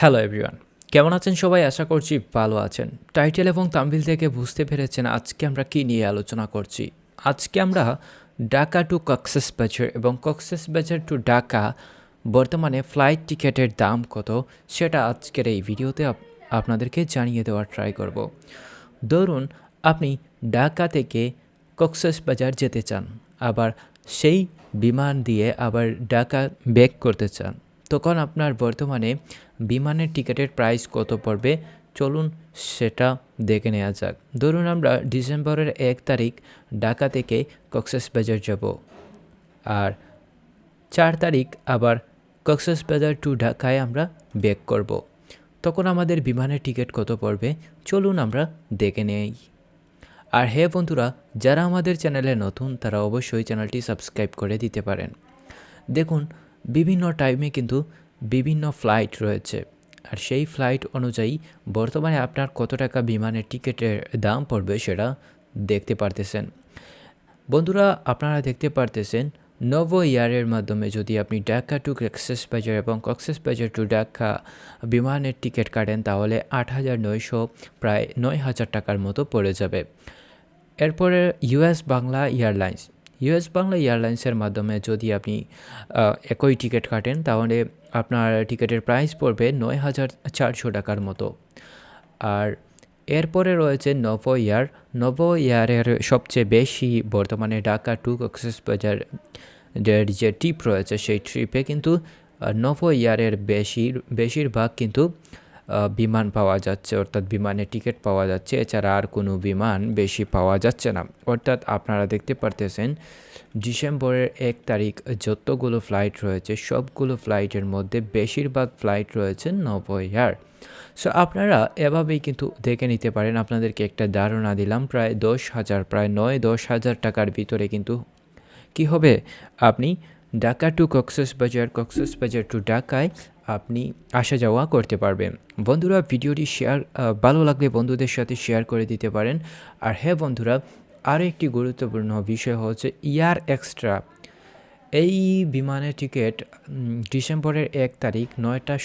Hello everyone, কেমন আছেন সবাই? আশা করছি ভালো আছেন। টাইটেল এবং থাম্বনেল থেকে বুঝতে পেরেছেন আজকে আমরা কী নিয়ে আলোচনা করছি। আজকে আমরা ঢাকা টু কক্সবাজার এবং কক্সবাজার টু ঢাকা বর্তমানে ফ্লাইট টিকিটের দাম কত সেটা আজকের এই ভিডিওতে আপনাদেরকে জানিয়ে দেওয়ার ট্রাই করব। ধরুন আপনি ঢাকা থেকে কক্সবাজার যেতে চান, আবার সেই বিমান দিয়ে আবার ঢাকা ব্যাক করতে চান, তখন আপনার বর্তমানে বিমানের টিকিটের প্রাইস কত পড়বে চলুন সেটা দেখে নেওয়া যাক। ধরুন আমরা ডিসেম্বরের 1 তারিখ ঢাকা থেকে কক্সবাজার যাব, আর 4 তারিখ আবার কক্সবাজার টু ঢাকায় আমরা ব্যাক করব। তখন আমাদের বিমানের টিকিট কত পড়বে চলুন আমরা দেখে নেই। আর হ্যাঁ বন্ধুরা, যারা আমাদের চ্যানেলে নতুন তারা অবশ্যই চ্যানেলটি সাবস্ক্রাইব করে দিতে পারেন। দেখুন, বিভিন্ন টাইমে কিন্তু বিভিন্ন ফ্লাইট রয়েছে, আর সেই ফ্লাইট অনুযায়ী বর্তমানে আপনার কত টাকা বিমানের টিকিটের দাম পড়বে সেটা দেখতে পারতেছেন। বন্ধুরা, আপনারা দেখতে পারতেছেন নোভো এয়ারের মাধ্যমে যদি আপনি ঢাকা টু কক্সবাজার এবং কক্সবাজার টু ঢাকা বিমানের টিকিট কাটেন তাহলে 8,900 প্রায় 9,000 টাকার মতো পড়ে যাবে। এরপরে ইউএস বাংলা এয়ারলাইন্সের মাধ্যমে যদি আপনি একই টিকিট কাটেন তাহলে আপনার টিকিটের প্রাইস পড়বে 9,400 টাকার মতো। আর এরপরে রয়েছে নোভো এয়ারের সবচেয়ে বেশি বর্তমানে ঢাকা টু কক্সবাজার যে ট্রিপ রয়েছে সেই ট্রিপে কিন্তু নোভো এয়ারের বেশিরভাগ কিন্তু বিমান পাওয়া যাচ্ছে, অর্থাৎ বিমানের টিকিট পাওয়া যাচ্ছে, এছাড়া আর কোনো বিমান বেশি পাওয়া যাচ্ছে না। অর্থাৎ আপনারা দেখতে পারতেছেন ডিসেম্বরের 1 তারিখ যতগুলো ফ্লাইট রয়েছে সবগুলো ফ্লাইটের মধ্যে বেশিরভাগ ফ্লাইট রয়েছে নোভো এয়ার। সো আপনারা এভাবেই কিন্তু দেখে নিতে পারেন। আপনাদেরকে একটা ধারণা দিলাম, প্রায় 10,000 প্রায় 9-10,000 টাকার ভিতরে কিন্তু কি হবে, আপনি ঢাকা টু কক্সবাজার টু ঢাকায় আপনি আসা যাওয়া করতে পারবেন। বন্ধুরা, ভিডিওটি ভালো লাগলে বন্ধুদের সাথে শেয়ার করে দিতে পারেন। আর হ্যাঁ বন্ধুরা, আরও একটি গুরুত্বপূর্ণ বিষয় হচ্ছে এয়ার এক্সট্রা। এই বিমানের টিকিট ডিসেম্বরের 1 তারিখ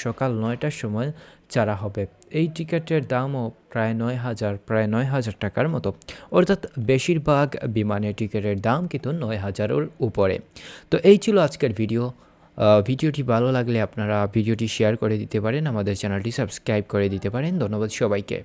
সকাল 9টার সময় ছাড়া হবে। এই টিকিটের দামও প্রায় 9,000 টাকার মতো, অর্থাৎ বেশিরভাগ বিমানের টিকিটের দাম কিন্তু 9,000-এর উপরে। তো এই ছিল আজকের ভিডিওটি ভালো লাগলে আপনারা ভিডিওটি শেয়ার করে দিতে পারেন, আমাদের চ্যানেলটি সাবস্ক্রাইব করে দিতে পারেন। ধন্যবাদ সবাইকে।